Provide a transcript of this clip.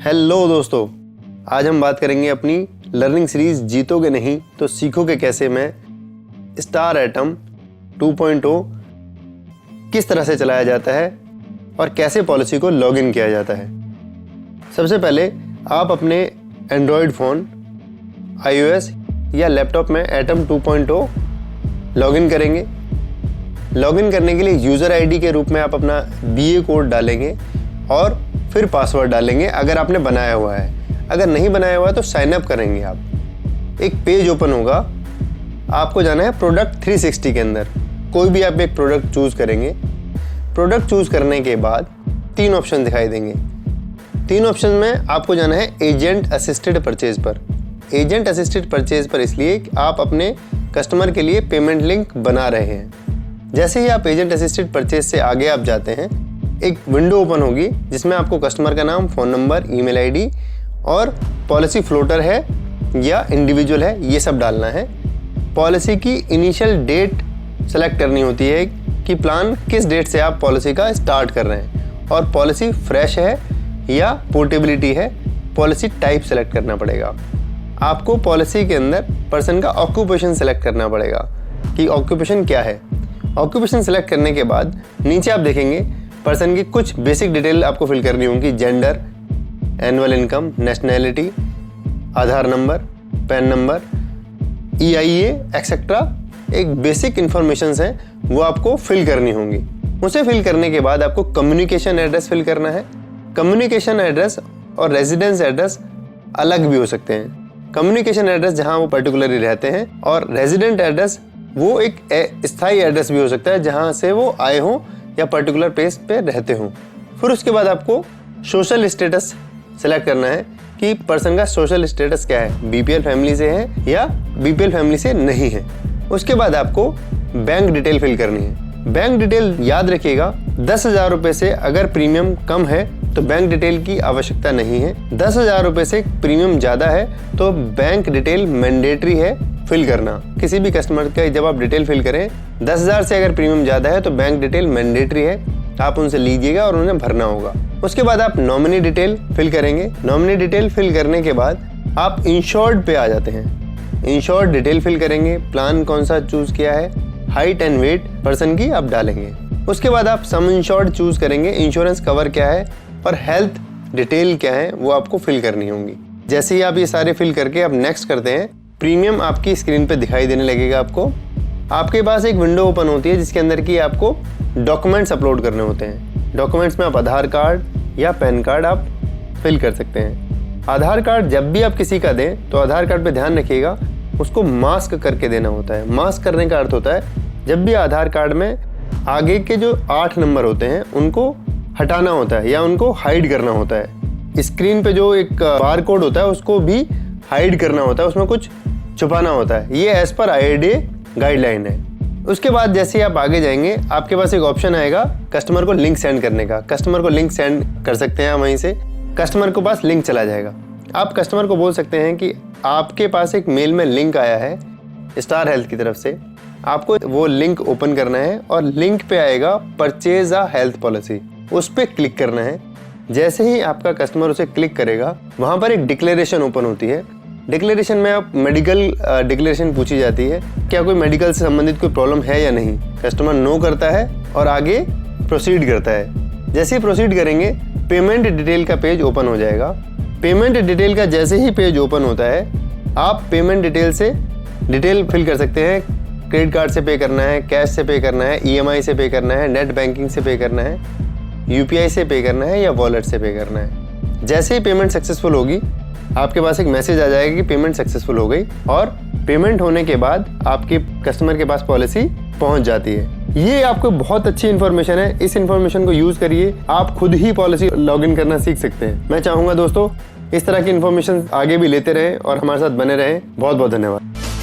Hello दोस्तों, आज हम बात करेंगे अपनी लर्निंग सीरीज जीतोगे नहीं तो सीखोगे कैसे में स्टार एटम 2.0 किस तरह से चलाया जाता है और कैसे पॉलिसी को लॉगिन किया जाता है। सबसे पहले आप अपने एंड्रॉयड फ़ोन, iOS या लैपटॉप में एटम 2.0 लॉगिन करेंगे। लॉगिन करने के लिए यूज़र आईडी के रूप में आप अपना BA कोड डालेंगे और फिर पासवर्ड डालेंगे अगर आपने बनाया हुआ है। अगर नहीं बनाया हुआ है तो साइन अप करेंगे आप। एक पेज ओपन होगा, आपको जाना है प्रोडक्ट 360 के अंदर। कोई भी आप एक प्रोडक्ट चूज़ करेंगे। प्रोडक्ट चूज़ करने के बाद 3 ऑप्शन दिखाई देंगे। 3 ऑप्शन में आपको जाना है एजेंट असिस्टेड परचेज पर। एजेंट असिस्टेड परचेज पर इसलिए कि आप अपने कस्टमर के लिए पेमेंट लिंक बना रहे हैं। जैसे ही आप एजेंट असिस्टेड परचेज से आगे आप जाते हैं, एक विंडो ओपन होगी जिसमें आपको कस्टमर का नाम, फ़ोन नंबर, ईमेल आईडी और पॉलिसी फ्लोटर है या इंडिविजुअल है, ये सब डालना है। पॉलिसी की इनिशियल डेट सेलेक्ट करनी होती है कि प्लान किस डेट से आप पॉलिसी का स्टार्ट कर रहे हैं, और पॉलिसी फ्रेश है या पोर्टेबिलिटी है। पॉलिसी टाइप सेलेक्ट करना पड़ेगा। आपको पॉलिसी के अंदर पर्सन का ऑक्यूपेशन सेलेक्ट करना पड़ेगा कि ऑक्यूपेशन क्या है। ऑक्यूपेशन सेलेक्ट करने के बाद नीचे आप देखेंगे पर्सन की कुछ बेसिक डिटेल आपको फिल करनी होगी। Gender, annual income, nationality, Aadhaar number, PAN number, EIA etcetera. एक बेसिक इन्फॉर्मेशंस हैं वो आपको फिल करनी होंगी। उसे फिल करने के बाद आपको कम्युनिकेशन एड्रेस फिल करना है। कम्युनिकेशन एड्रेस और रेजिडेंस एड्रेस अलग भी हो सकते हैं। कम्युनिकेशन एड्रेस जहाँ वो पर्टिकुलरली रहते हैं, और रेजिडेंट एड्रेस वो एक स्थायी एड्रेस भी हो सकता है जहाँ से वो आए हों या पर्टिकुलर प्लेस पे रहते हों। फिर उसके बाद आपको सोशल स्टेटस सेलेक्ट करना है कि पर्सन का सोशल स्टेटस क्या है, BPL फैमिली से है या BPL फैमिली से नहीं है। उसके बाद आपको बैंक डिटेल फिल करनी है। बैंक डिटेल याद रखिएगा, 10,000 रुपये से अगर प्रीमियम कम है तो बैंक डिटेल की आवश्यकता नहीं है। 10,000 रुपये से प्रीमियम ज़्यादा है तो बैंक डिटेल मैंडेटरी है फिल करना। किसी भी कस्टमर का जब आप डिटेल फिल करें, 10,000 से अगर प्रीमियम ज़्यादा है तो बैंक डिटेल मैंडेटरी है, आप उनसे लीजिएगा और उन्हें भरना होगा। उसके बाद आप नॉमिनी डिटेल फिल करेंगे। नॉमिनी डिटेल फिल करने के बाद आप इंश्योर्ड पे आ जाते हैं। इंश्योर्ड डिटेल फिल करेंगे, प्लान कौन सा चूज़ किया है, हाइट एंड वेट पर्सन की आप डालेंगे। उसके बाद आप सम इंश्योर्ड चूज़ करेंगे, इंश्योरेंस कवर क्या है और हेल्थ डिटेल क्या है वो आपको फिल करनी होंगी। जैसे ही आप ये सारे फिल करके आप नेक्स्ट करते हैं, प्रीमियम आपकी स्क्रीन पे दिखाई देने लगेगा। आपके पास एक विंडो ओपन होती है जिसके अंदर की आपको डॉक्यूमेंट्स अपलोड करने होते हैं। डॉक्यूमेंट्स में आप आधार कार्ड या पैन कार्ड आप फिल कर सकते हैं। आधार कार्ड जब भी आप किसी का दें तो आधार कार्ड पे ध्यान रखिएगा, उसको मास्क करके देना होता है। मास्क करने का अर्थ होता है जब भी आधार कार्ड में आगे के जो 8 नंबर होते हैं उनको हटाना होता है या उनको हाइड करना होता है। स्क्रीन पे जो एक बार कोड होता है उसको भी हाइड करना होता है, उसमें कुछ छुपाना होता है। ये एज पर IRDAI गाइडलाइन है। उसके बाद जैसे ही आप आगे जाएंगे, आपके पास एक ऑप्शन आएगा कस्टमर को लिंक सेंड करने का। कस्टमर को लिंक सेंड कर सकते हैं, वहीं से कस्टमर के पास लिंक चला जाएगा। आप कस्टमर को बोल सकते हैं कि आपके पास एक मेल में लिंक आया है स्टार हेल्थ की तरफ से, आपको वो लिंक ओपन करना है और लिंक पे आएगा परचेज अ हेल्थ पॉलिसी, उस पर क्लिक करना है। जैसे ही आपका कस्टमर उसे क्लिक करेगा, वहाँ पर एक डिक्लेरेशन ओपन होती है। डिक्लेरेशन में आप मेडिकल डिक्लेरेशन पूछी जाती है, क्या कोई मेडिकल से संबंधित कोई प्रॉब्लम है या नहीं। कस्टमर नो करता है और आगे प्रोसीड करता है। जैसे ही प्रोसीड करेंगे, पेमेंट डिटेल का पेज ओपन हो जाएगा। पेमेंट डिटेल का जैसे ही पेज ओपन होता है, आप पेमेंट डिटेल से डिटेल फिल कर सकते हैं। क्रेडिट कार्ड से पे करना है, कैश से पे करना है, EMI से पे करना है, नेट बैंकिंग से पे करना है, UPI से पे करना है या वॉलेट से पे करना है। जैसे ही पेमेंट सक्सेसफुल होगी, आपके पास एक मैसेज आ जाएगा कि पेमेंट सक्सेसफुल हो गई, और पेमेंट होने के बाद आपके कस्टमर के पास पॉलिसी पहुंच जाती है। ये आपको बहुत अच्छी इन्फॉर्मेशन है। इस इन्फॉर्मेशन को यूज़ करिए, आप खुद ही पॉलिसी लॉगिन करना सीख सकते हैं। मैं चाहूँगा दोस्तों इस तरह की इन्फॉर्मेशन आगे भी लेते रहें और हमारे साथ बने रहें। बहुत बहुत धन्यवाद।